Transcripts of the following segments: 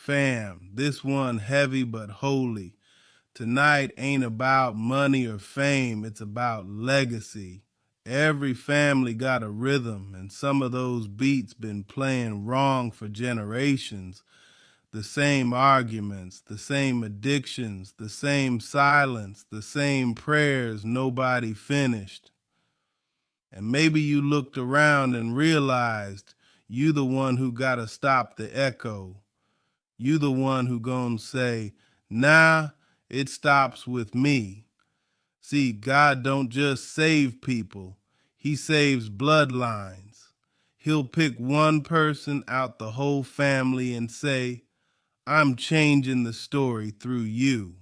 Fam, this one heavy but holy. Tonight ain't about money or fame, it's about legacy. Every family got a rhythm, and some of those beats been playing wrong for generations. The same arguments, the same addictions, the same silence, the same prayers nobody finished. And maybe you looked around and realized you the one who gotta stop the echo. You the one who gon' say, nah, it stops with me. See, God don't just save people, he saves bloodlines. He'll pick one person out the whole family and say, I'm changing the story through you.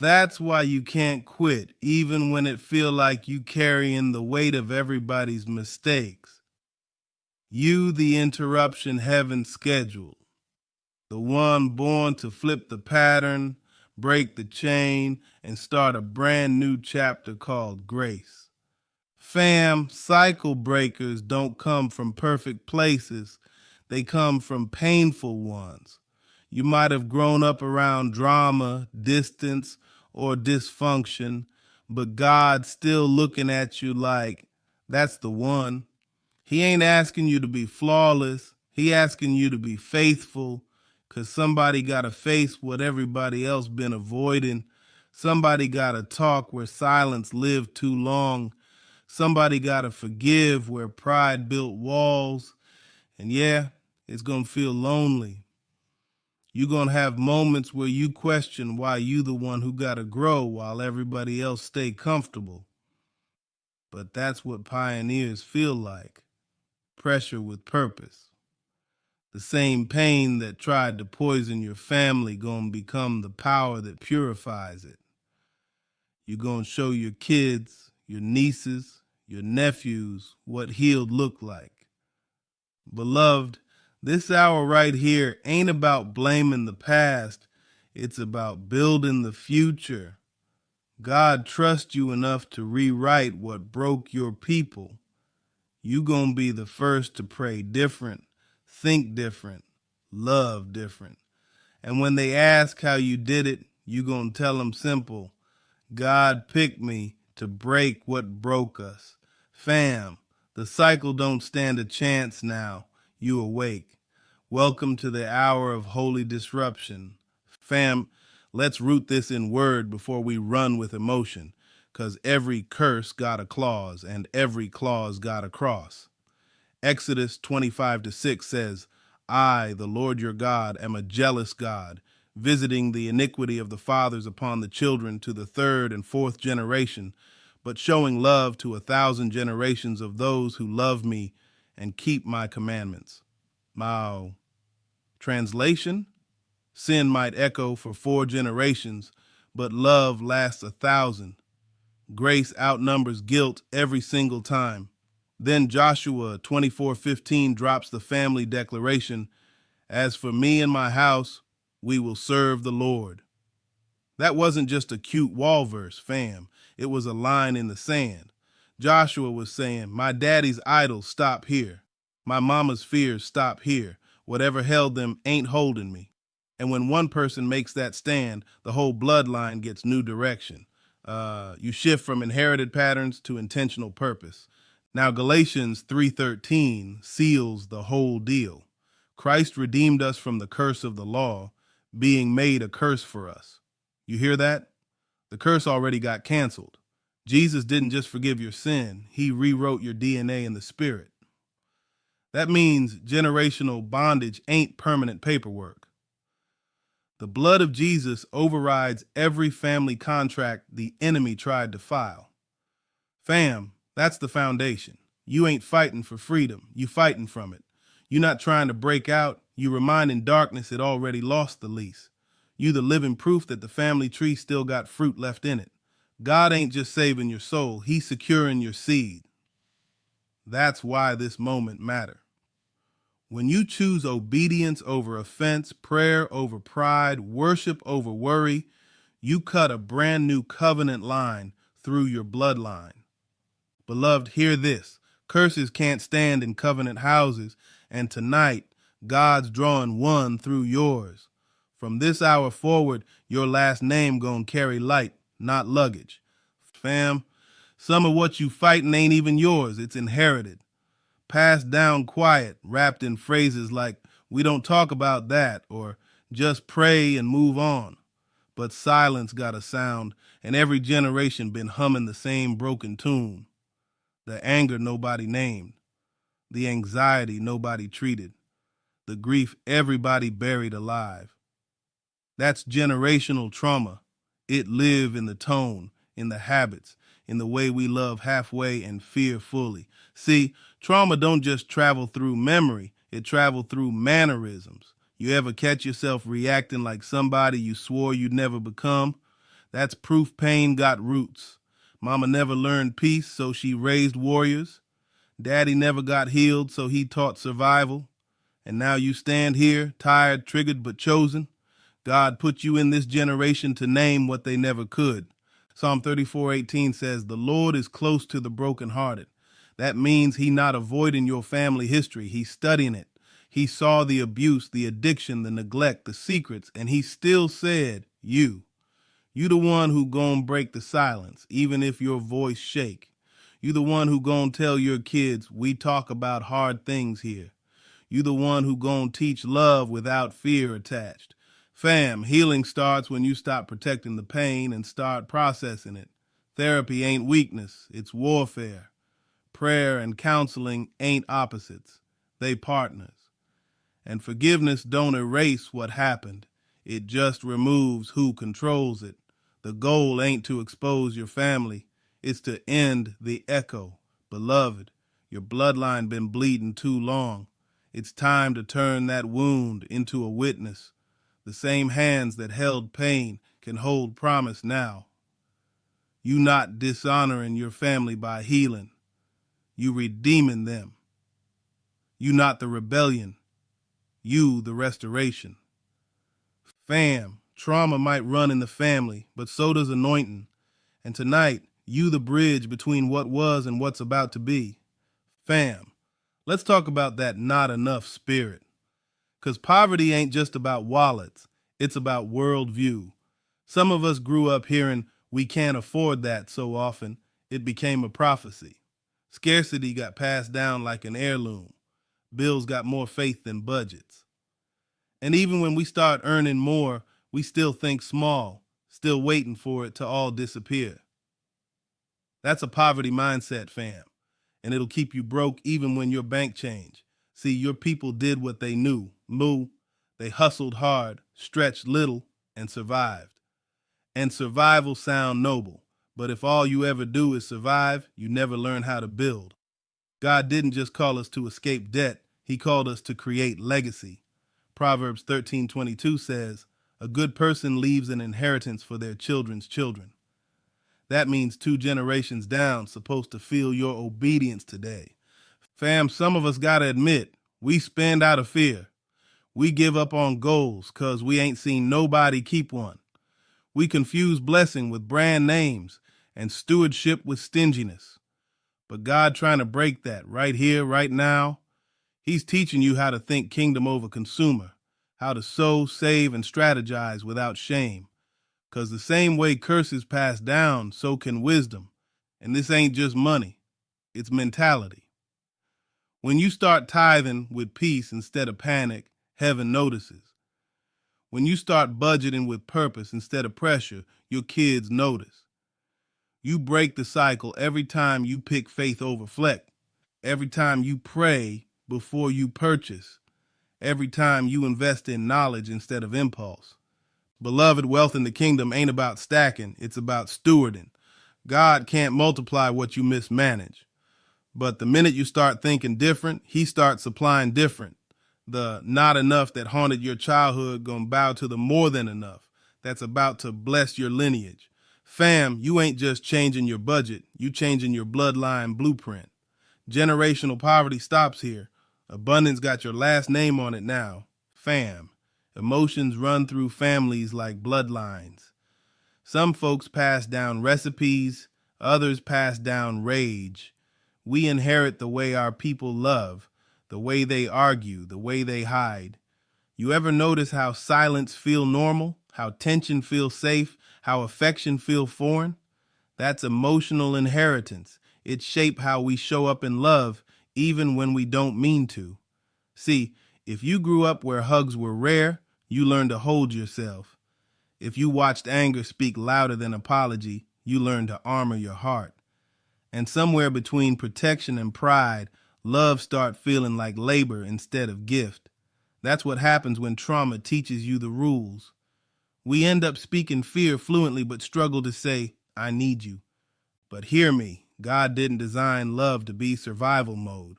That's why you can't quit, even when it feel like you carrying the weight of everybody's mistakes. You the interruption heaven scheduled, the one born to flip the pattern, break the chain, and start a brand new chapter called grace. Fam, cycle breakers don't come from perfect places. They come from painful ones. You might have grown up around drama, distance, or dysfunction, but God's still looking at you like, that's the one. He ain't asking you to be flawless. He asking you to be faithful, because somebody got to face what everybody else been avoiding. Somebody got to talk where silence lived too long. Somebody got to forgive where pride built walls. And yeah, it's going to feel lonely. You're going to have moments where you question why you the one who got to grow while everybody else stay comfortable. But that's what pioneers feel like. Pressure with purpose. The same pain that tried to poison your family gonna become the power that purifies it. You're gonna show your kids, your nieces, your nephews what healed look like. Beloved, this hour right here ain't about blaming the past. It's about building the future. God trusts you enough to rewrite what broke your people. You gonna be the first to pray different, think different, love different. And when they ask how you did it, you gonna tell them simple. God picked me to break what broke us. Fam, the cycle don't stand a chance now. You awake. Welcome to the hour of holy disruption. Fam, let's root this in word before we run with emotion, 'cause every curse got a clause and every clause got a cross. Exodus 25-6 says, I, the Lord your God, am a jealous God, visiting the iniquity of the fathers upon the children to the third and fourth generation, but showing love to 1,000 generations of those who love me and keep my commandments. Mao. Translation? Sin might echo for 4 generations, but love lasts 1,000. Grace outnumbers guilt every single time. Then Joshua 24:15 drops the family declaration, as for me and my house, we will serve the Lord. That wasn't just a cute wall verse, fam. It was a line in the sand. Joshua was saying, my daddy's idols stop here. My mama's fears stop here. Whatever held them ain't holding me. And when one person makes that stand, the whole bloodline gets new direction. You shift from inherited patterns to intentional purpose. Now, Galatians 3:13 seals the whole deal. Christ redeemed us from the curse of the law, being made a curse for us. You hear that? The curse already got canceled. Jesus didn't just forgive your sin, he rewrote your DNA in the spirit. That means generational bondage ain't permanent paperwork. The blood of Jesus overrides every family contract the enemy tried to file. Fam, that's the foundation. You ain't fighting for freedom, you fighting from it. You're not trying to break out, you reminding darkness it already lost the lease. You the living proof that the family tree still got fruit left in it. God ain't just saving your soul, he's securing your seed. That's why this moment matters. When you choose obedience over offense, prayer over pride, worship over worry, you cut a brand new covenant line through your bloodline. Beloved, hear this. Curses can't stand in covenant houses, and tonight, God's drawing one through yours. From this hour forward, your last name gonna carry light, not luggage. Fam, some of what you fighting ain't even yours, it's inherited. Passed down quiet, wrapped in phrases like, we don't talk about that, or just pray and move on. But silence got a sound, and every generation been humming the same broken tune. The anger nobody named, the anxiety nobody treated, the grief everybody buried alive. That's generational trauma. It live in the tone, in the habits, in the way we love halfway and fear fully. See, trauma don't just travel through memory, it travel through mannerisms. You ever catch yourself reacting like somebody you swore you'd never become? That's proof pain got roots. Mama never learned peace, so she raised warriors. Daddy never got healed, so he taught survival. And now you stand here, tired, triggered, but chosen. God put you in this generation to name what they never could. Psalm 34:18 says, the Lord is close to the brokenhearted. That means he not avoiding your family history. He's studying it. He saw the abuse, the addiction, the neglect, the secrets, and he still said, you the one who gon' break the silence, even if your voice shake. You the one who gon' tell your kids, we talk about hard things here. You the one who gon' teach love without fear attached. Fam, healing starts when you stop protecting the pain and start processing it. Therapy ain't weakness, it's warfare. Prayer and counseling ain't opposites, they partners. And forgiveness don't erase what happened, it just removes who controls it. The goal ain't to expose your family, it's to end the echo. Beloved, your bloodline been bleeding too long. It's time to turn that wound into a witness. The same hands that held pain can hold promise now. You not dishonoring your family by healing. You redeeming them. You not the rebellion. You the restoration. Fam, trauma might run in the family, but so does anointing. And tonight, you the bridge between what was and what's about to be. Fam, let's talk about that not enough spirit. Because poverty ain't just about wallets, it's about worldview. Some of us grew up hearing we can't afford that so often, it became a prophecy. Scarcity got passed down like an heirloom. Bills got more faith than budgets. And even when we start earning more, we still think small, still waiting for it to all disappear. That's a poverty mindset, fam. And it'll keep you broke even when your bank change. See, your people did what they knew. They hustled hard, stretched little, and survived. And survival sound noble. But if all you ever do is survive, you never learn how to build. God didn't just call us to escape debt. He called us to create legacy. Proverbs 13:22 says, a good person leaves an inheritance for their children's children. That means 2 generations down supposed to feel your obedience today. Fam, some of us gotta admit, we spend out of fear. We give up on goals cause we ain't seen nobody keep one. We confuse blessing with brand names and stewardship with stinginess. But God trying to break that right here, right now. He's teaching you how to think kingdom over consumer, how to sow, save, and strategize without shame. Because the same way curses pass down, so can wisdom. And this ain't just money, it's mentality. When you start tithing with peace instead of panic, heaven notices. When you start budgeting with purpose instead of pressure, your kids notice. You break the cycle every time you pick faith over flex, every time you pray before you purchase, every time you invest in knowledge instead of impulse. Beloved, wealth in the kingdom ain't about stacking, it's about stewarding. God can't multiply what you mismanage. But the minute you start thinking different, he starts supplying different. The not enough that haunted your childhood gonna bow to the more than enough that's about to bless your lineage. Fam, you ain't just changing your budget, you changing your bloodline blueprint. Generational poverty stops here. Abundance got your last name on it now. Fam, emotions run through families like bloodlines. Some folks pass down recipes, others pass down rage. We inherit the way our people love, the way they argue, the way they hide. You ever notice how silence feel normal, how tension feels safe, how affection feel foreign? That's emotional inheritance. It shapes how we show up in love, even when we don't mean to. See, if you grew up where hugs were rare, you learned to hold yourself. If you watched anger speak louder than apology, you learned to armor your heart. And somewhere between protection and pride, love start feeling like labor instead of gift. That's what happens when trauma teaches you the rules. We end up speaking fear fluently but struggle to say, I need you. But hear me, God didn't design love to be survival mode.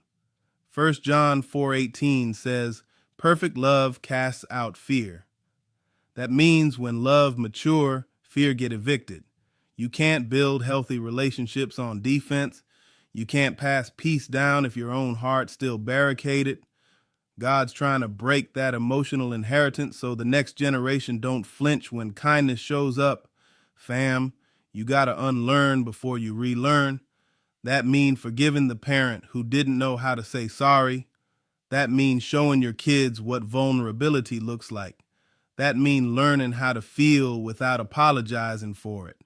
1 John 4:18 says, perfect love casts out fear. That means when love mature, fear get evicted. You can't build healthy relationships on defense. You can't pass peace down if your own heart's still barricaded. God's trying to break that emotional inheritance so the next generation don't flinch when kindness shows up. Fam, you gotta unlearn before you relearn. That means forgiving the parent who didn't know how to say sorry. That means showing your kids what vulnerability looks like. That means learning how to feel without apologizing for it.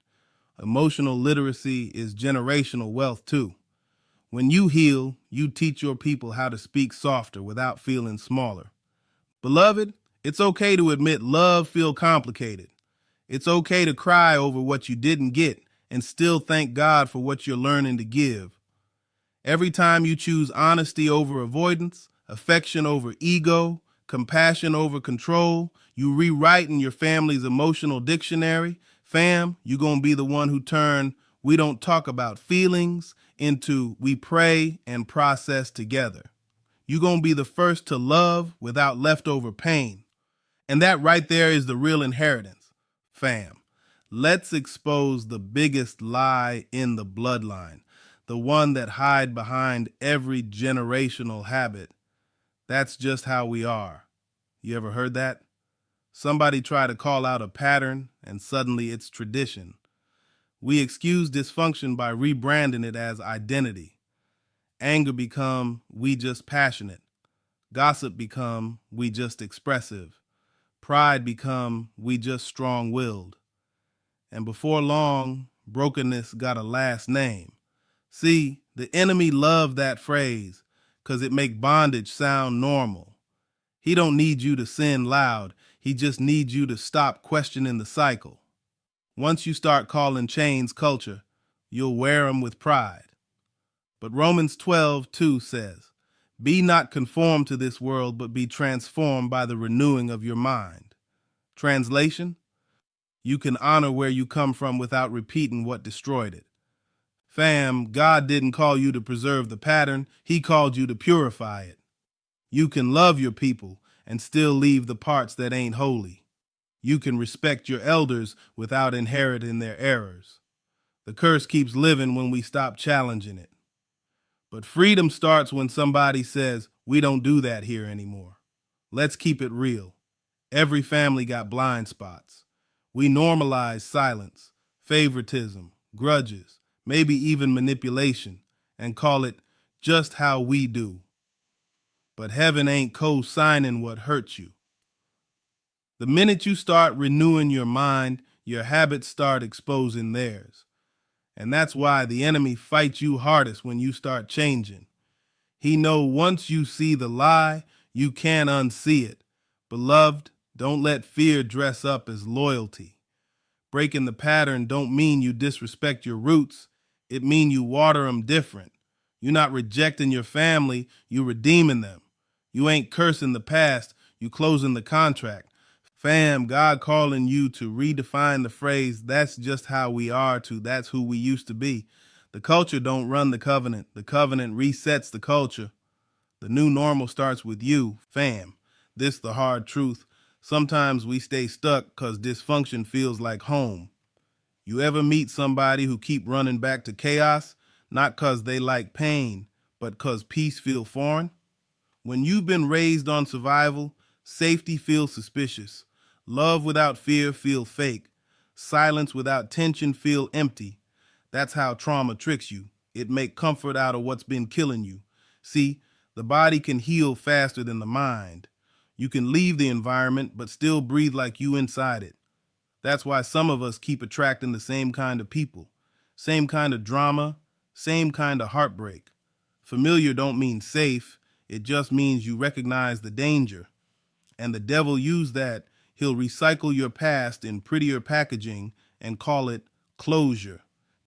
Emotional literacy is generational wealth too. When you heal, you teach your people how to speak softer without feeling smaller. Beloved, it's okay to admit love feels complicated. It's okay to cry over what you didn't get and still thank God for what you're learning to give. Every time you choose honesty over avoidance, affection over ego, compassion over control, you rewriting your family's emotional dictionary. Fam, you're going to be the one who turn we don't talk about feelings into we pray and process together. You're going to be the first to love without leftover pain. And that right there is the real inheritance. Fam, let's expose the biggest lie in the bloodline, the one that hide behind every generational habit. That's just how we are. You ever heard that? Somebody try to call out a pattern and suddenly it's tradition. We excuse dysfunction by rebranding it as identity. Anger become we just passionate. Gossip become we just expressive. Pride become we just strong-willed. And before long, brokenness got a last name. See, the enemy loved that phrase because it make bondage sound normal. He don't need you to sin loud. He just needs you to stop questioning the cycle. Once you start calling chains culture, you'll wear them with pride. But Romans 12:2 says, be not conformed to this world, but be transformed by the renewing of your mind. Translation, you can honor where you come from without repeating what destroyed it. Fam, God didn't call you to preserve the pattern. He called you to purify it. You can love your people and still leave the parts that ain't holy. You can respect your elders without inheriting their errors. The curse keeps living when we stop challenging it. But freedom starts when somebody says, we don't do that here anymore. Let's keep it real. Every family got blind spots. We normalize silence, favoritism, grudges, maybe even manipulation, and call it just how we do. But heaven ain't co-signing what hurts you. The minute you start renewing your mind, your habits start exposing theirs. And that's why the enemy fights you hardest when you start changing. He knows once you see the lie, you can't unsee it. Beloved, don't let fear dress up as loyalty. Breaking the pattern don't mean you disrespect your roots. It mean you water them different. You're not rejecting your family, you redeeming them. You ain't cursing the past, you closing the contract. Fam, God calling you to redefine the phrase, that's just how we are, to that's who we used to be. The culture don't run the covenant resets the culture. The new normal starts with you, fam. This the hard truth. Sometimes we stay stuck because dysfunction feels like home. You ever meet somebody who keep running back to chaos? Not because they like pain, but because peace feels foreign? When you've been raised on survival, safety feels suspicious. Love without fear feels fake. Silence without tension feels empty. That's how trauma tricks you. It makes comfort out of what's been killing you. See, The body can heal faster than the mind. You can leave the environment but still breathe like you inside it. That's why some of us keep attracting the same kind of people, same kind of drama, same kind of heartbreak. Familiar don't mean safe, it just means you recognize the danger. And the devil used that. He'll recycle your past in prettier packaging and call it closure.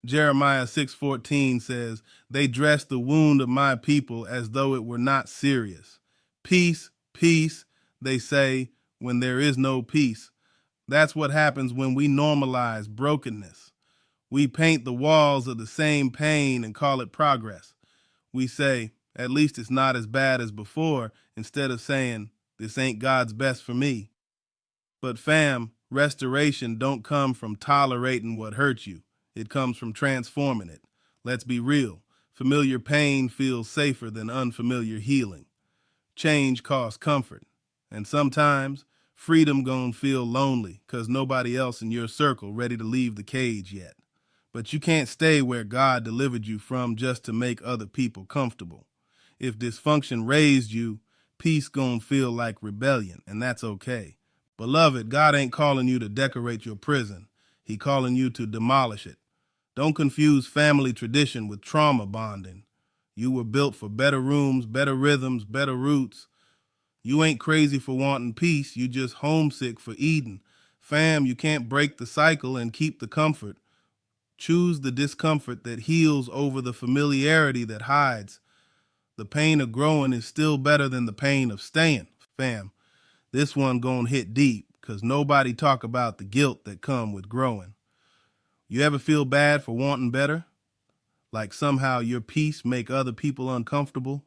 Jeremiah 6:14 says, "They dress the wound of my people as though it were not serious. Peace, peace," they say, when there is no peace. That's what happens when we normalize brokenness. We paint the walls of the same pain and call it progress. We say, "At least it's not as bad as before," instead of saying, "This ain't God's best for me." But fam, restoration don't come from tolerating what hurt you. It comes from transforming it. Let's be real. Familiar pain feels safer than unfamiliar healing. Change costs comfort. And sometimes freedom gon' feel lonely because nobody else in your circle ready to leave the cage yet. But you can't stay where God delivered you from just to make other people comfortable. If dysfunction raised you, peace gon' feel like rebellion, and that's okay. Beloved, God ain't calling you to decorate your prison. He calling you to demolish it. Don't confuse family tradition with trauma bonding. You were built for better rooms, better rhythms, better roots. You ain't crazy for wanting peace. You just homesick for Eden. Fam, you can't break the cycle and keep the comfort. Choose the discomfort that heals over the familiarity that hides. The pain of growing is still better than the pain of staying. Fam, this one gonna hit deep because nobody talk about the guilt that come with growing. You ever feel bad for wanting better? Like somehow your peace make other people uncomfortable?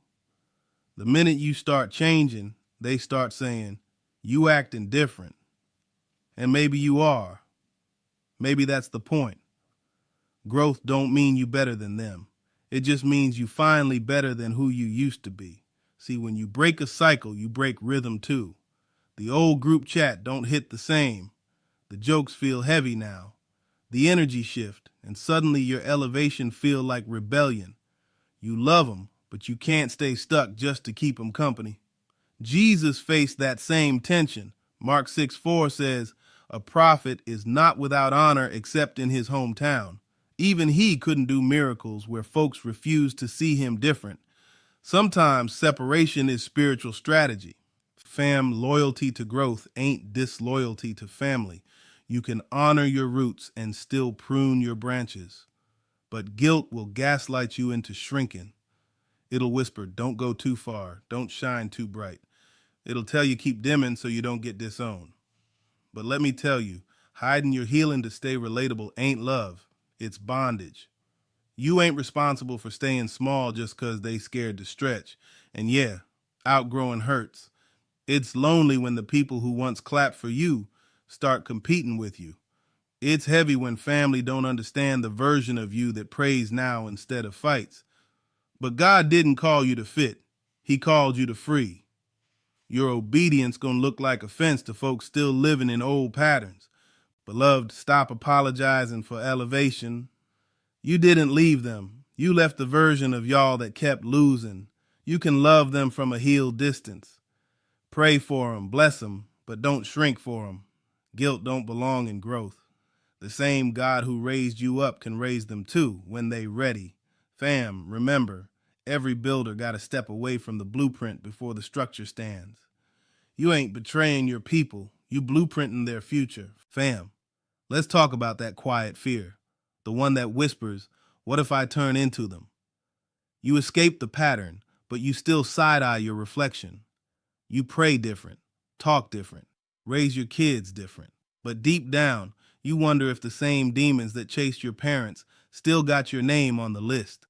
The minute you start changing, they start saying, "You acting different." And maybe you are. Maybe that's the point. Growth don't mean you better than them. It just means you finally better than who you used to be. See, when you break a cycle, you break rhythm too. The old group chat don't hit the same. The jokes feel heavy now. The energy shift, and suddenly your elevation feel like rebellion. You love them, but you can't stay stuck just to keep them company. Jesus faced that same tension. Mark 6:4 says, "A prophet is not without honor except in his hometown." Even he couldn't do miracles where folks refused to see him different. Sometimes separation is spiritual strategy. Fam, loyalty to growth ain't disloyalty to family. You can honor your roots and still prune your branches. But guilt will gaslight you into shrinking. It'll whisper, "Don't go too far. Don't shine too bright." It'll tell you keep dimming so you don't get disowned. But let me tell you, hiding your healing to stay relatable ain't love. It's bondage. You ain't responsible for staying small just because they scared to stretch. And yeah, outgrowing hurts. It's lonely when the people who once clapped for you start competing with you. It's heavy when family don't understand the version of you that prays now instead of fights. But God didn't call you to fit. He called you to free. Your obedience gonna look like offense to folks still living in old patterns. Beloved, stop apologizing for elevation. You didn't leave them. You left the version of y'all that kept losing. You can love them from a healed distance. Pray for them, bless them, but don't shrink for them. Guilt don't belong in growth. The same God who raised you up can raise them too when they ready. Fam, remember, every builder got to step away from the blueprint before the structure stands. You ain't betraying your people. You blueprinting their future. Fam, let's talk about that quiet fear. The one that whispers, "What if I turn into them?" You escape the pattern, but you still side-eye your reflection. You pray different, talk different, raise your kids different. But deep down, you wonder if the same demons that chased your parents still got your name on the list.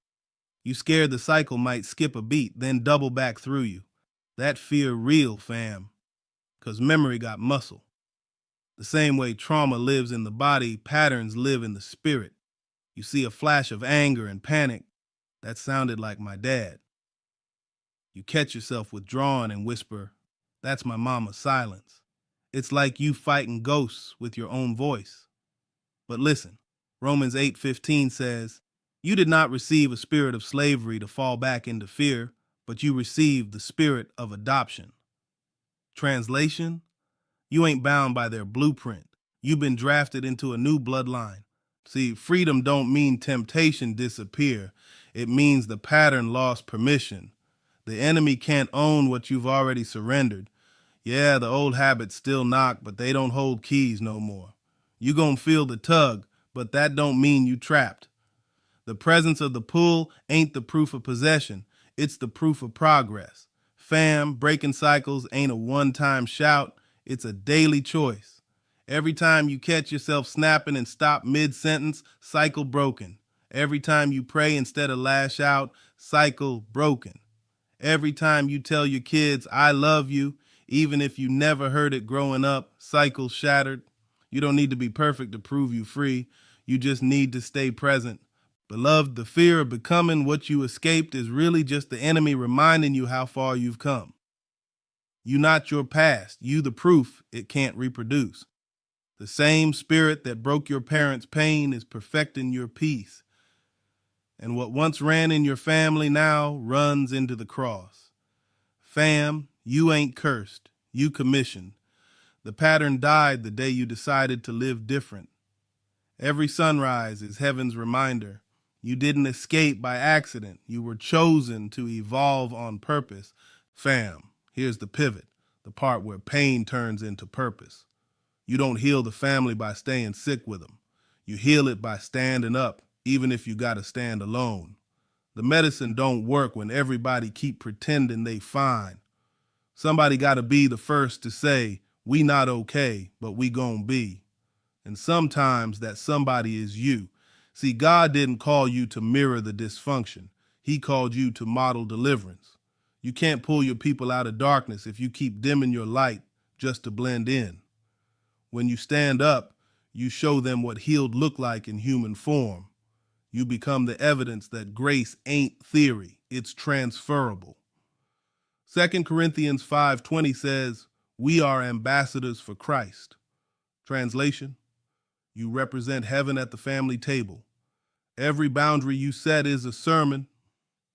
You scared the cycle might skip a beat, then double back through you. That fear real, fam, 'cause memory got muscle. The same way trauma lives in the body, patterns live in the spirit. You see a flash of anger and panic. That sounded like my dad. You catch yourself withdrawing and whisper, "That's my mama's silence." It's like you fighting ghosts with your own voice. But listen, Romans 8:15 says, "You did not receive a spirit of slavery to fall back into fear, but you received the spirit of adoption. Translation, you ain't bound by their blueprint. You've been drafted into a new bloodline. See, freedom don't mean temptation disappear. It means the pattern lost permission. The enemy can't own what you've already surrendered. Yeah, the old habits still knock, but they don't hold keys no more. You gonna feel the tug, but that don't mean you trapped. The presence of the pull ain't the proof of possession. It's the proof of progress. Fam, breaking cycles ain't a one-time shout. It's a daily choice. Every time you catch yourself snapping and stop mid-sentence, cycle broken. Every time you pray instead of lash out, cycle broken. Every time you tell your kids, I love you, even if you never heard it growing up, cycle shattered. You don't need to be perfect to prove you free. You just need to stay present. Beloved, the fear of becoming what you escaped is really just the enemy reminding you how far you've come. You not your past, you the proof it can't reproduce. The same spirit that broke your parents' pain is perfecting your peace. And what once ran in your family now runs into the cross. Fam, you ain't cursed, you commissioned. The pattern died the day you decided to live different. Every sunrise is heaven's reminder. You didn't escape by accident. You were chosen to evolve on purpose. Fam, here's the pivot, the part where pain turns into purpose. You don't heal the family by staying sick with them. You heal it by standing up, even if you gotta stand alone. The medicine don't work when everybody keep pretending they fine. Somebody gotta be the first to say, we not okay, but we gon' be. And sometimes that somebody is you. See, God didn't call you to mirror the dysfunction. He called you to model deliverance. You can't pull your people out of darkness if you keep dimming your light just to blend in. When you stand up, you show them what healed look like in human form. You become the evidence that grace ain't theory, it's transferable. 2 Corinthians 5:20 says, we are ambassadors for Christ. Translation, you represent heaven at the family table. Every boundary you set is a sermon.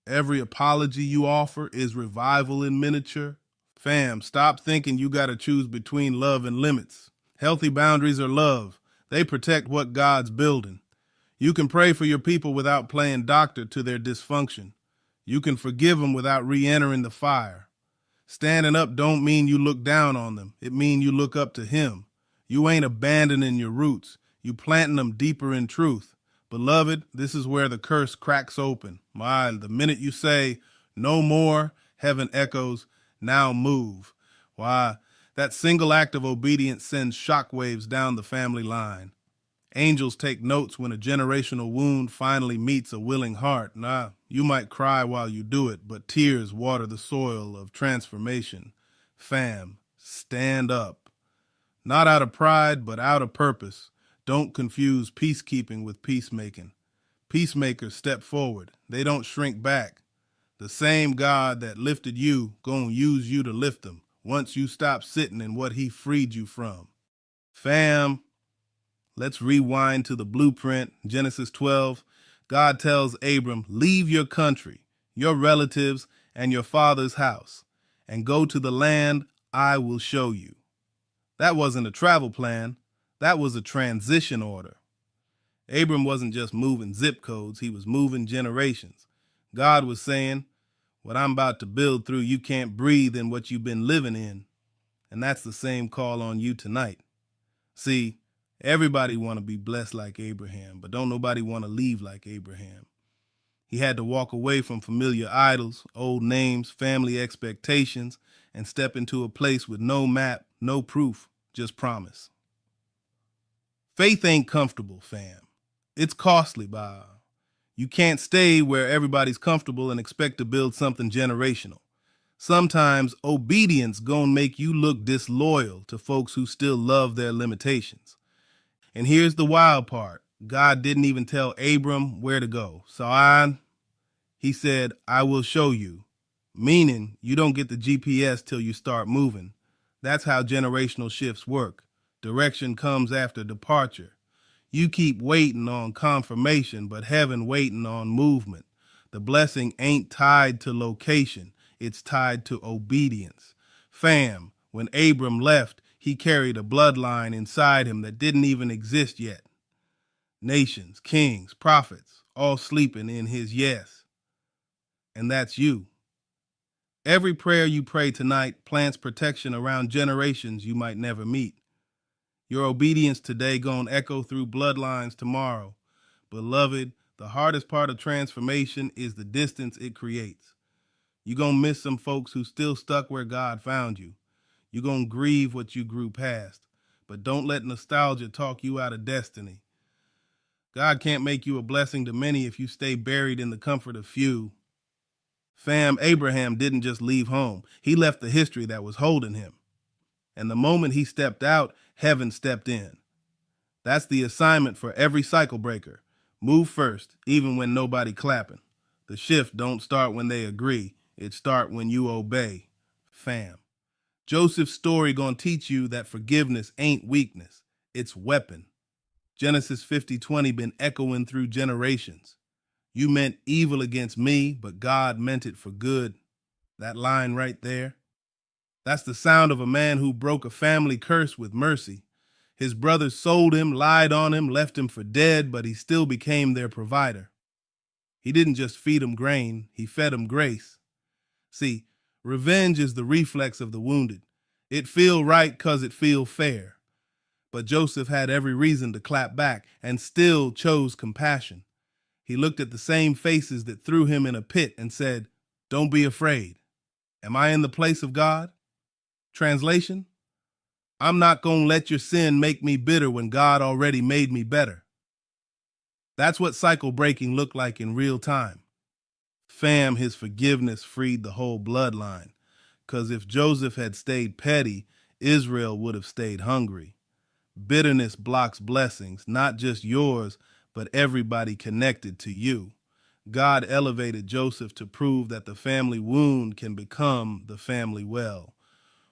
Every apology you offer is revival in miniature. Fam, stop thinking you gotta choose between love and limits. Healthy boundaries are love. They protect what God's building. You can pray for your people without playing doctor to their dysfunction. You can forgive them without re-entering the fire. Standing up don't mean you look down on them. It means you look up to Him. You ain't abandoning your roots. You planting them deeper in truth. Beloved, this is where the curse cracks open. The minute you say, no more, heaven echoes, now move. That single act of obedience sends shockwaves down the family line. Angels take notes when a generational wound finally meets a willing heart. You might cry while you do it, but tears water the soil of transformation. Fam, stand up. Not out of pride, but out of purpose. Don't confuse peacekeeping with peacemaking. Peacemakers step forward. They don't shrink back. The same God that lifted you gonna use you to lift them once you stop sitting in what He freed you from. Fam, let's rewind to the blueprint. Genesis 12, God tells Abram, leave your country, your relatives, and your father's house, and go to the land I will show you. That wasn't a travel plan. That was a transition order. Abram wasn't just moving zip codes, he was moving generations. God was saying, what I'm about to build through, you can't breathe in what you've been living in. And that's the same call on you tonight. See, everybody want to be blessed like Abraham, but don't nobody want to leave like Abraham. He had to walk away from familiar idols, old names, family expectations, and step into a place with no map, no proof, just promise. Faith ain't comfortable, fam. It's costly, Bob. You can't stay where everybody's comfortable and expect to build something generational. Sometimes obedience gonna make you look disloyal to folks who still love their limitations. And here's the wild part. God didn't even tell Abram where to go. He said, I will show you. Meaning you don't get the GPS till you start moving. That's how generational shifts work. Direction comes after departure. You keep waiting on confirmation, but heaven waiting on movement. The blessing ain't tied to location. it's tied to obedience. Fam, when Abram left, he carried a bloodline inside him that didn't even exist yet. Nations, kings, prophets, all sleeping in his yes. And that's you. Every prayer you pray tonight plants protection around generations you might never meet. Your obedience today gonna echo through bloodlines tomorrow. Beloved, the hardest part of transformation is the distance it creates. You're gonna miss some folks who still stuck where God found you. You're gonna grieve what you grew past. But don't let nostalgia talk you out of destiny. God can't make you a blessing to many if you stay buried in the comfort of few. Fam, Abraham didn't just leave home. He left the history that was holding him. And the moment he stepped out, heaven stepped in. That's the assignment for every cycle breaker. Move first, even when nobody clapping. The shift don't start when they agree. It start when you obey. Fam. Joseph's story gonna teach you that forgiveness ain't weakness. It's weapon. Genesis 50:20 been echoing through generations. You meant evil against me, but God meant it for good. That line right there. That's the sound of a man who broke a family curse with mercy. His brothers sold him, lied on him, left him for dead, but he still became their provider. He didn't just feed them grain, he fed them grace. See, revenge is the reflex of the wounded. It feel right 'cause it feel fair. But Joseph had every reason to clap back and still chose compassion. He looked at the same faces that threw him in a pit and said, "Don't be afraid. Am I in the place of God?" Translation, I'm not going to let your sin make me bitter when God already made me better. That's what cycle breaking looked like in real time. Fam, his forgiveness freed the whole bloodline. 'Cause if Joseph had stayed petty, Israel would have stayed hungry. Bitterness blocks blessings, not just yours, but everybody connected to you. God elevated Joseph to prove that the family wound can become the family well.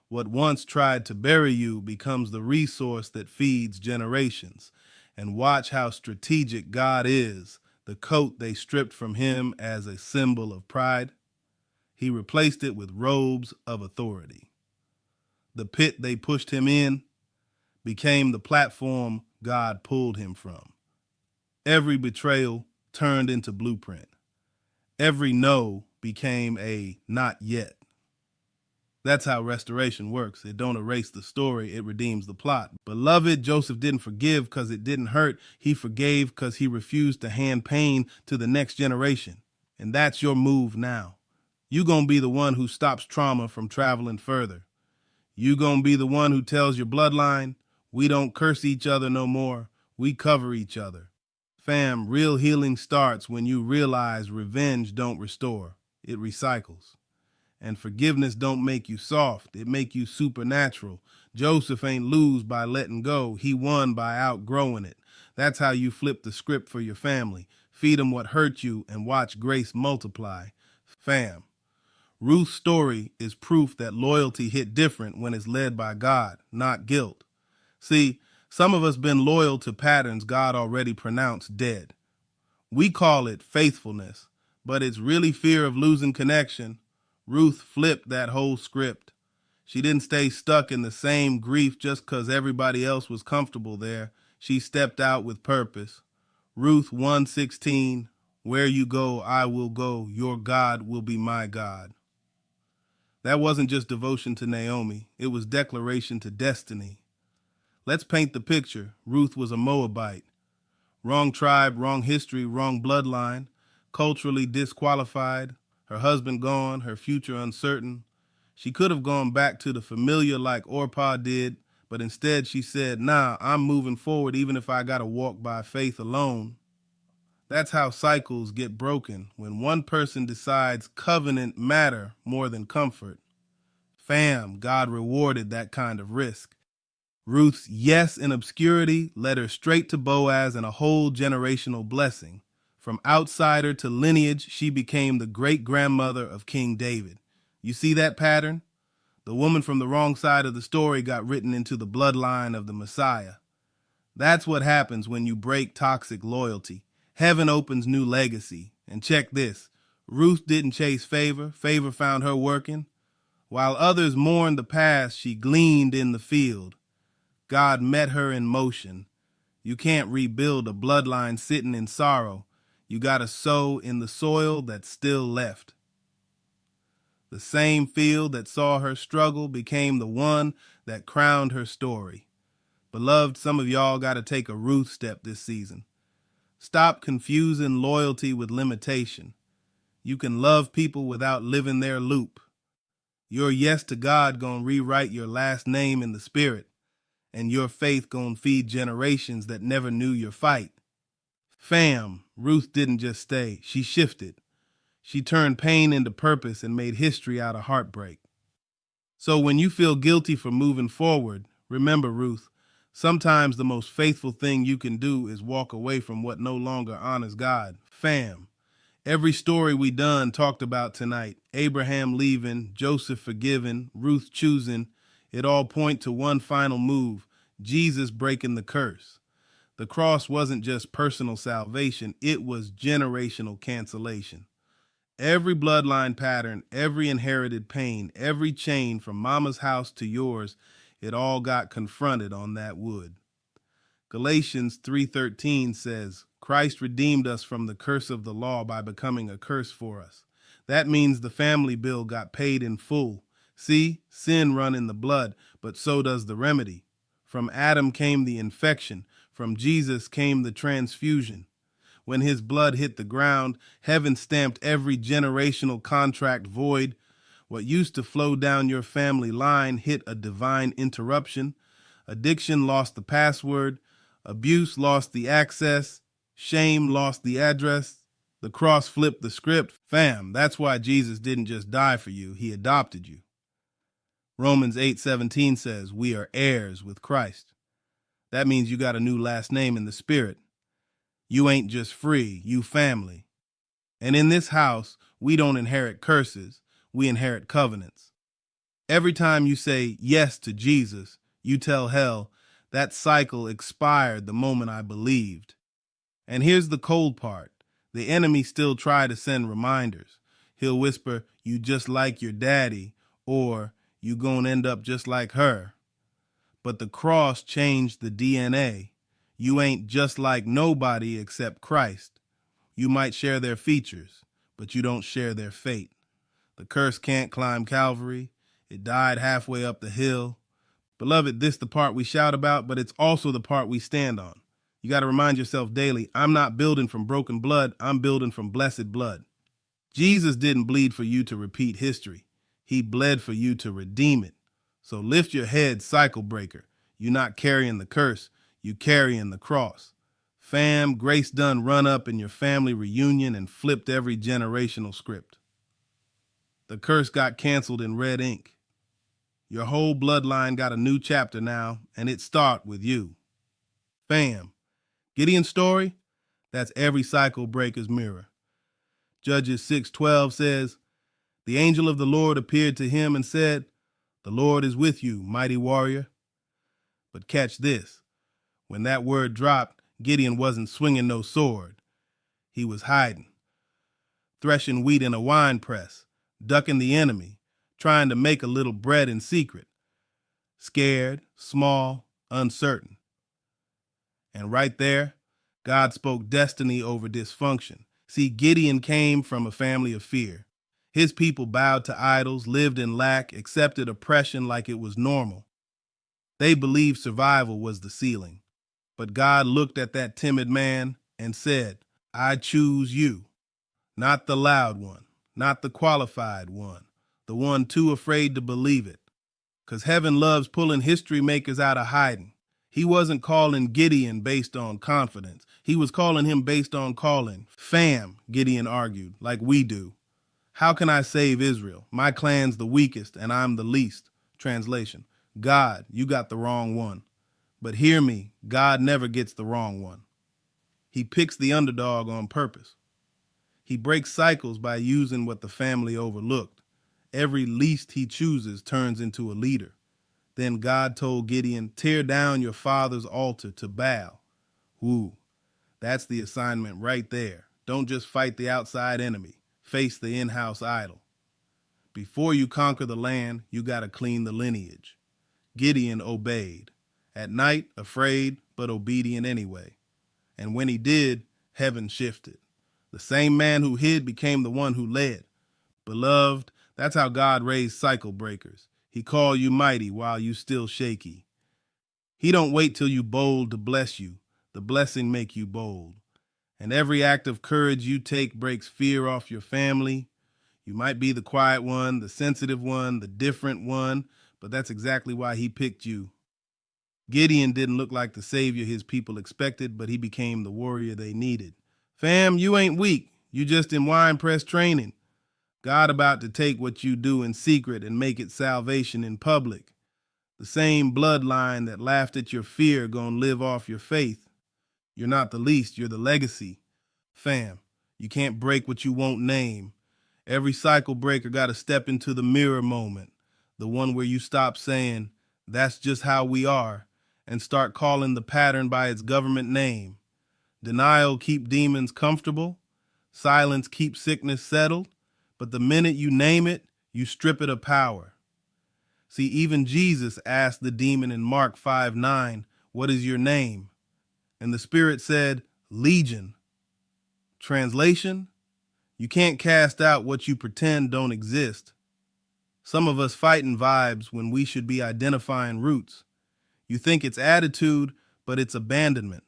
What once tried to bury you becomes the resource that feeds generations. And watch how strategic God is. The coat they stripped from him as a symbol of pride, he replaced it with robes of authority. The pit they pushed him in became the platform God pulled him from. Every betrayal turned into blueprint. Every no became a not yet. That's how restoration works. It don't erase the story, it redeems the plot. Beloved, Joseph didn't forgive because it didn't hurt. He forgave because he refused to hand pain to the next generation. And that's your move now. You gonna be the one who stops trauma from traveling further. You gonna be the one who tells your bloodline, we don't curse each other no more. We cover each other. Fam, real healing starts when you realize revenge don't restore. It recycles. And forgiveness don't make you soft. It make you supernatural. Joseph ain't lose by letting go. He won by outgrowing it. That's how you flip the script for your family. Feed them what hurt you and watch grace multiply. Fam, Ruth's story is proof that loyalty hit different when it's led by God, not guilt. See, some of us been loyal to patterns God already pronounced dead. We call it faithfulness, but it's really fear of losing connection. Ruth flipped that whole script. She didn't stay stuck in the same grief just because everybody else was comfortable there. She stepped out with purpose. Ruth 1:16, where you go, I will go. Your God will be my God. That wasn't just devotion to Naomi. It was declaration to destiny. Let's paint the picture. Ruth was a Moabite. Wrong tribe, wrong history, wrong bloodline. Culturally disqualified. Her husband gone, her future uncertain. She could have gone back to the familiar like Orpah did, but instead she said, nah, I'm moving forward even if I gotta walk by faith alone. That's how cycles get broken, when one person decides covenant matter more than comfort. Fam, God rewarded that kind of risk. Ruth's yes in obscurity led her straight to Boaz and a whole generational blessing. From outsider to lineage, she became the great-grandmother of King David. You see that pattern? The woman from the wrong side of the story got written into the bloodline of the Messiah. That's what happens when you break toxic loyalty. Heaven opens new legacy. And check this. Ruth didn't chase favor. Favor found her working. While others mourned the past, she gleaned in the field. God met her in motion. You can't rebuild a bloodline sitting in sorrow. You gotta sow in the soil that's still left. The same field that saw her struggle became the one that crowned her story. Beloved, some of y'all gotta take a Ruth step this season. Stop confusing loyalty with limitation. You can love people without living their loop. Your yes to God gonna rewrite your last name in the spirit, and your faith gonna feed generations that never knew your fight. Fam, Ruth didn't just stay, she shifted. She turned pain into purpose and made history out of heartbreak. So when you feel guilty for moving forward, remember, Ruth, sometimes the most faithful thing you can do is walk away from what no longer honors God. Fam, every story we done talked about tonight, Abraham leaving, Joseph forgiving, Ruth choosing, it all point to one final move, Jesus breaking the curse. The cross wasn't just personal salvation, it was generational cancellation. Every bloodline pattern, every inherited pain, every chain from mama's house to yours, it all got confronted on that wood. Galatians 3:13 says, Christ redeemed us from the curse of the law by becoming a curse for us. That means the family bill got paid in full. See, sin run in the blood, but so does the remedy. From Adam came the infection. From Jesus came the transfusion. When his blood hit the ground, heaven stamped every generational contract void. What used to flow down your family line hit a divine interruption. Addiction lost the password. Abuse lost the access. Shame lost the address. The cross flipped the script. Fam, that's why Jesus didn't just die for you. He adopted you. Romans 8:17 says, we are heirs with Christ. That means you got a new last name in the spirit. You ain't just free, you family. And in this house, we don't inherit curses, we inherit covenants. Every time you say yes to Jesus, you tell hell, that cycle expired the moment I believed. And here's the cold part. The enemy still try to send reminders. He'll whisper, you just like your daddy, or you gonna end up just like her. But the cross changed the DNA. You ain't just like nobody except Christ. You might share their features, but you don't share their fate. The curse can't climb Calvary. It died halfway up the hill. Beloved, this the part we shout about, but it's also the part we stand on. You got to remind yourself daily, I'm not building from broken blood, I'm building from blessed blood. Jesus didn't bleed for you to repeat history. He bled for you to redeem it. So lift your head, cycle breaker. You're not carrying the curse. You carrying the cross. Fam, grace done run up in your family reunion and flipped every generational script. The curse got canceled in red ink. Your whole bloodline got a new chapter now, and it start with you. Fam, Gideon's story, that's every cycle breaker's mirror. Judges 6:12 says, the angel of the Lord appeared to him and said, the Lord is with you, mighty warrior. But catch this. When that word dropped, Gideon wasn't swinging no sword. He was hiding, threshing wheat in a wine press, ducking the enemy, trying to make a little bread in secret. Scared, small, uncertain. And right there, God spoke destiny over dysfunction. See, Gideon came from a family of fear. His people bowed to idols, lived in lack, accepted oppression like it was normal. They believed survival was the ceiling. But God looked at that timid man and said, I choose you, not the loud one, not the qualified one, the one too afraid to believe it. Because heaven loves pulling history makers out of hiding. He wasn't calling Gideon based on confidence. He was calling him based on calling. Fam, Gideon argued, like we do. How can I save Israel? My clan's the weakest and I'm the least. Translation, God, you got the wrong one. But hear me, God never gets the wrong one. He picks the underdog on purpose. He breaks cycles by using what the family overlooked. Every least he chooses turns into a leader. Then God told Gideon, tear down your father's altar to Baal. Woo, that's the assignment right there. Don't just fight the outside enemy. face the in-house idol. Before you conquer the land, you got to clean the lineage. Gideon obeyed. At night, afraid, but obedient anyway. And when he did, heaven shifted. The same man who hid became the one who led. Beloved, that's how God raised cycle breakers. He called you mighty while you still shaky. He don't wait till you bold to bless you. The blessing make you bold. And every act of courage you take breaks fear off your family. You might be the quiet one, the sensitive one, the different one, but that's exactly why he picked you. Gideon didn't look like the savior his people expected, but he became the warrior they needed. Fam, you ain't weak. You just in wine press training. God about to take what you do in secret and make it salvation in public. The same bloodline that laughed at your fear gonna live off your faith. You're not the least, you're the legacy. Fam, you can't break what you won't name. Every cycle breaker got to step into the mirror moment, the one where you stop saying, that's just how we are, and start calling the pattern by its government name. Denial keep demons comfortable, silence keep sickness settled, but the minute you name it, you strip it of power. See, even Jesus asked the demon in Mark 5:9, what is your name? And the spirit said, Legion. Translation, you can't cast out what you pretend don't exist. Some of us fighting vibes when we should be identifying roots. You think it's attitude, but it's abandonment.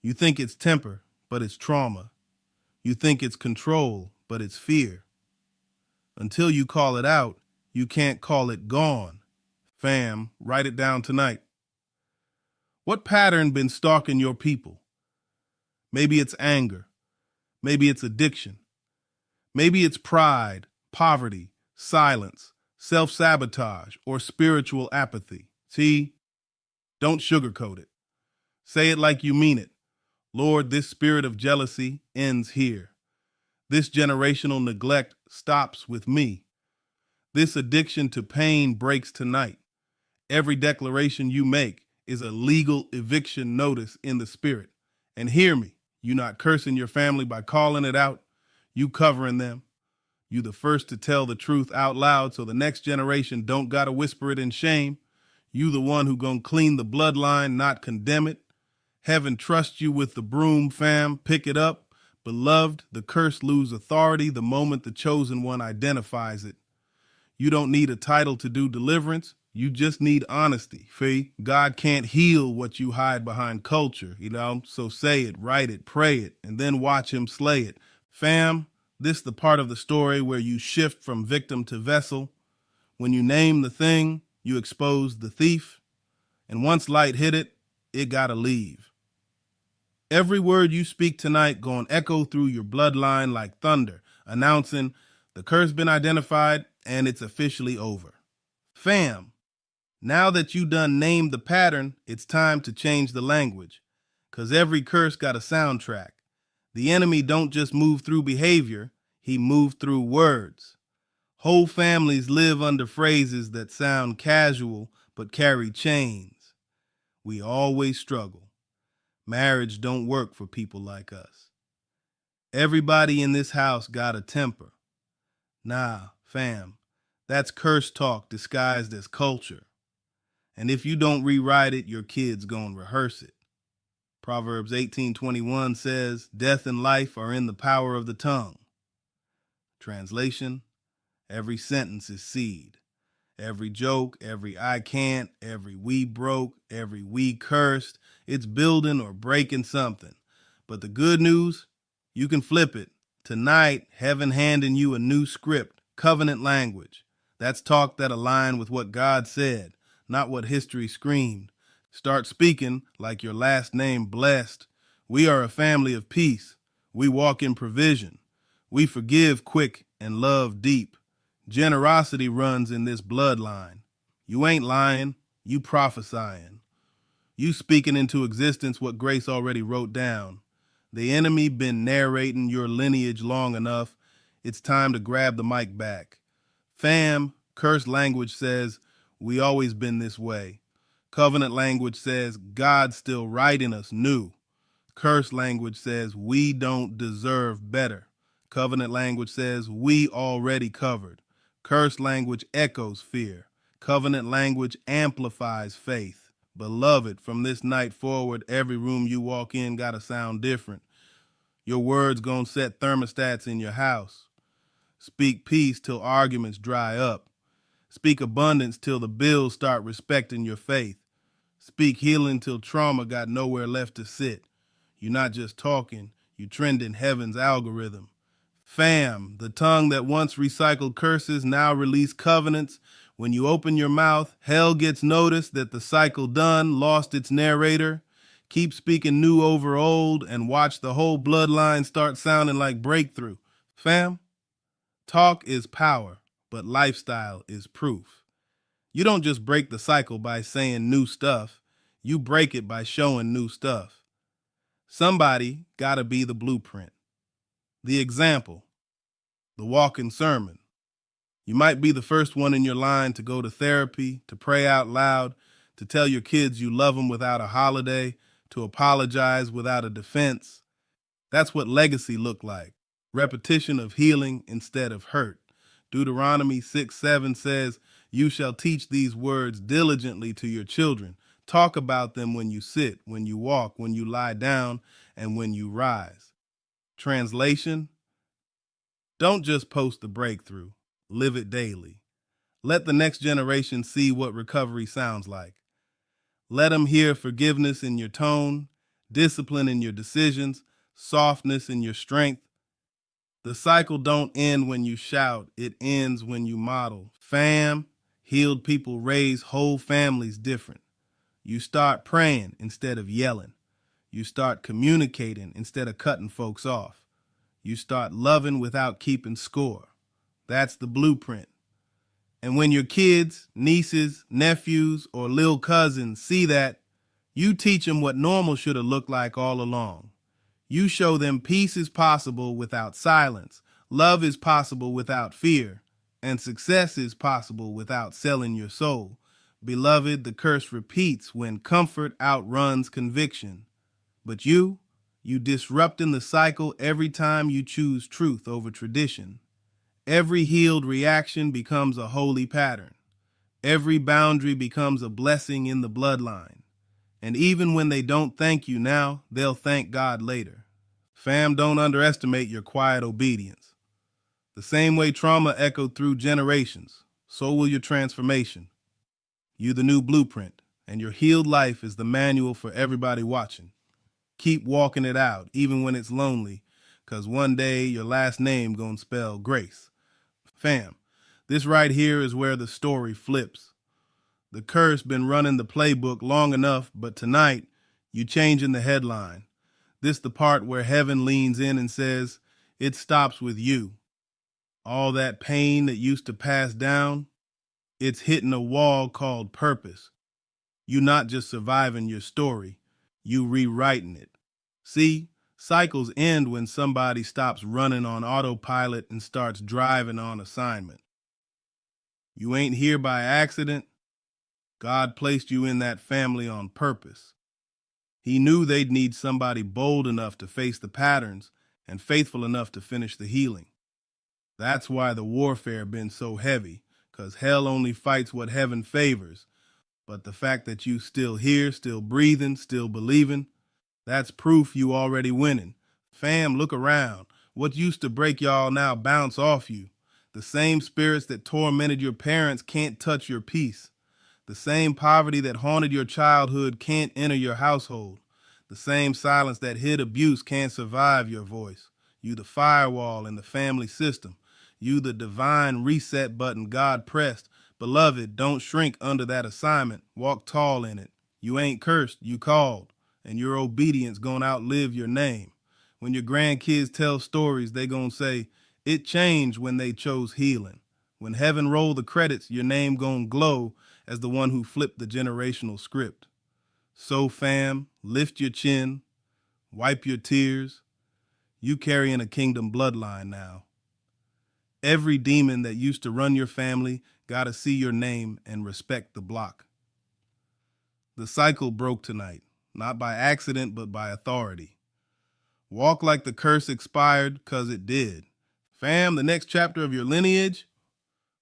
You think it's temper, but it's trauma. You think it's control, but it's fear. Until you call it out, you can't call it gone. Fam, write it down tonight. What pattern been stalking your people? Maybe it's anger. Maybe it's addiction. Maybe it's pride, poverty, silence, self-sabotage, or spiritual apathy. See, don't sugarcoat it. Say it like you mean it. Lord, this spirit of jealousy ends here. This generational neglect stops with me. This addiction to pain breaks tonight. Every declaration you make is a legal eviction notice in the spirit. And hear me, you not cursing your family by calling it out, you covering them. You the first to tell the truth out loud so the next generation don't gotta whisper it in shame. You the one who gonna clean the bloodline, not condemn it. Heaven trusts you with the broom, fam, pick it up. Beloved, the curse lose authority the moment the chosen one identifies it. You don't need a title to do deliverance. You just need honesty, fee. God can't heal what you hide behind culture, so say it, write it, pray it, and then watch him slay it. Fam, this the part of the story where you shift from victim to vessel. When you name the thing, you expose the thief. And once light hit it, it gotta leave. Every word you speak tonight gonna echo through your bloodline like thunder, announcing the curse been identified and it's officially over. Fam, now that you done named the pattern, it's time to change the language. 'Cause every curse got a soundtrack. The enemy don't just move through behavior, he moves through words. Whole families live under phrases that sound casual but carry chains. We always struggle. Marriage don't work for people like us. Everybody in this house got a temper. Nah, fam, that's curse talk disguised as culture. And if you don't rewrite it, your kids gonna rehearse it. Proverbs 18:21 says, death and life are in the power of the tongue. Translation, every sentence is seed. Every joke, every I can't, every we broke, every we cursed, it's building or breaking something. But the good news, you can flip it. Tonight, heaven handing you a new script, covenant language. That's talk that align with what God said, not what history screamed. Start speaking like your last name blessed. We are a family of peace. We walk in provision. We forgive quick and love deep. Generosity runs in this bloodline. You ain't lying, you prophesying. You speaking into existence what grace already wrote down. The enemy been narrating your lineage long enough. It's time to grab the mic back. Fam, curse language says, we always been this way. Covenant language says, God's still writing us new. Curse language says, we don't deserve better. Covenant language says, we already covered. Curse language echoes fear. Covenant language amplifies faith. Beloved, from this night forward, every room you walk in gotta sound different. Your words gonna set thermostats in your house. Speak peace till arguments dry up. Speak abundance till the bills start respecting your faith. Speak healing till trauma got nowhere left to sit. You're not just talking, you trend in heaven's algorithm. Fam, the tongue that once recycled curses now release covenants. When you open your mouth, hell gets noticed that the cycle done, lost its narrator. Keep speaking new over old and watch the whole bloodline start sounding like breakthrough. Fam, talk is power, but lifestyle is proof. You don't just break the cycle by saying new stuff. You break it by showing new stuff. Somebody gotta be the blueprint, the example, the walking sermon. You might be the first one in your line to go to therapy, to pray out loud, to tell your kids you love them without a holiday, to apologize without a defense. That's what legacy looked like. Repetition of healing instead of hurt. Deuteronomy 6:7 says, you shall teach these words diligently to your children. Talk about them when you sit, when you walk, when you lie down, and when you rise. Translation, don't just post the breakthrough, live it daily. Let the next generation see what recovery sounds like. Let them hear forgiveness in your tone, discipline in your decisions, softness in your strength. The cycle don't end when you shout, it ends when you model. Fam, healed people raise whole families different. You start praying instead of yelling. You start communicating instead of cutting folks off. You start loving without keeping score. That's the blueprint. And when your kids, nieces, nephews, or little cousins see that, you teach them what normal should have looked like all along. You show them peace is possible without silence, love is possible without fear, and success is possible without selling your soul. Beloved, the curse repeats when comfort outruns conviction. But you disrupting the cycle every time you choose truth over tradition. Every healed reaction becomes a holy pattern. Every boundary becomes a blessing in the bloodline. And even when they don't thank you now, they'll thank God later. Fam, don't underestimate your quiet obedience. The same way trauma echoed through generations, so will your transformation. You the new blueprint, and your healed life is the manual for everybody watching. Keep walking it out, even when it's lonely, because one day your last name gonna spell grace. Fam, this right here is where the story flips. The curse been running the playbook long enough, but tonight, you changing the headline. This the part where heaven leans in and says, it stops with you. All that pain that used to pass down, it's hitting a wall called purpose. You not just surviving your story, you rewriting it. See, cycles end when somebody stops running on autopilot and starts driving on assignment. You ain't here by accident. God placed you in that family on purpose. He knew they'd need somebody bold enough to face the patterns and faithful enough to finish the healing. That's why the warfare been so heavy, 'cause hell only fights what heaven favors. But the fact that you still here, still breathing, still believing, that's proof you already winning. Fam, look around. What used to break y'all now bounce off you. The same spirits that tormented your parents can't touch your peace. The same poverty that haunted your childhood can't enter your household. The same silence that hid abuse can't survive your voice. You the firewall in the family system. You the divine reset button God pressed. Beloved, don't shrink under that assignment. Walk tall in it. You ain't cursed, you called. And your obedience gonna outlive your name. When your grandkids tell stories, they gonna say, it changed when they chose healing. When heaven roll the credits, your name gonna glow as the one who flipped the generational script. So fam, lift your chin, wipe your tears. You carrying a kingdom bloodline now. Every demon that used to run your family gotta see your name and respect the block. The cycle broke tonight, not by accident, but by authority. Walk like the curse expired, 'cause it did. Fam, the next chapter of your lineage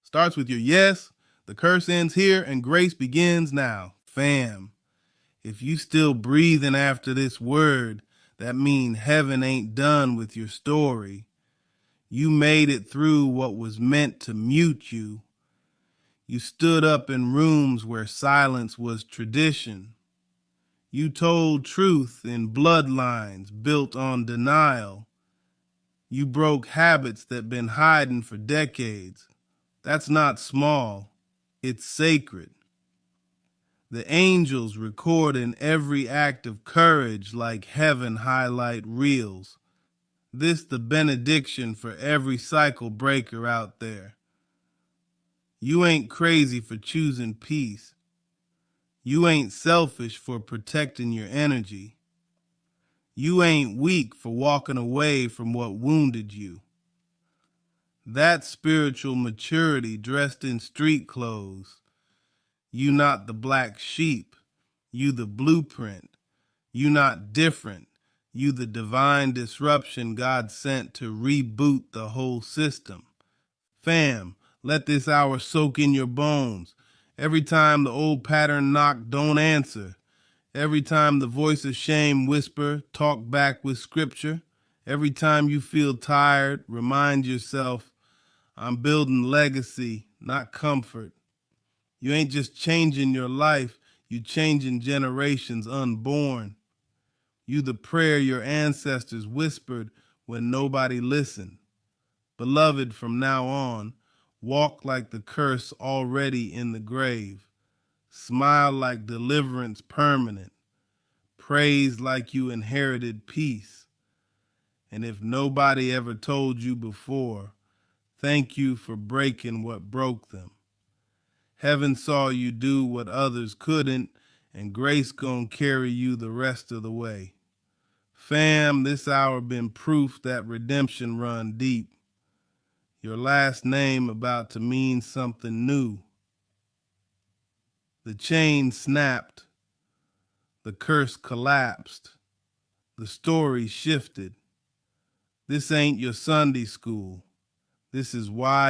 starts with your yes, the curse ends here, and grace begins now. Fam, if you still breathing after this word, that mean heaven ain't done with your story. You made it through what was meant to mute you. You stood up in rooms where silence was tradition. You told truth in bloodlines built on denial. You broke habits that been hiding for decades. That's not small, it's sacred. The angels record in every act of courage like heaven highlight reels. This the benediction for every cycle breaker out there. You ain't crazy for choosing peace. You ain't selfish for protecting your energy. You ain't weak for walking away from what wounded you. That's spiritual maturity dressed in street clothes. You not the black sheep. You the blueprint. You not different. You the divine disruption God sent to reboot the whole system. Fam, let this hour soak in your bones. Every time the old pattern knock, don't answer. Every time the voice of shame whisper, talk back with scripture. Every time you feel tired, remind yourself, I'm building legacy, not comfort. You ain't just changing your life, you changing generations unborn. You the prayer your ancestors whispered when nobody listened. Beloved, from now on, walk like the curse already in the grave. Smile like deliverance permanent. Praise like you inherited peace. And if nobody ever told you before, thank you for breaking what broke them. Heaven saw you do what others couldn't, and grace gonna carry you the rest of the way. Fam, this hour been proof that redemption run deep. Your last name about to mean something new. The chain snapped. The curse collapsed. The story shifted. This ain't your Sunday school. This is why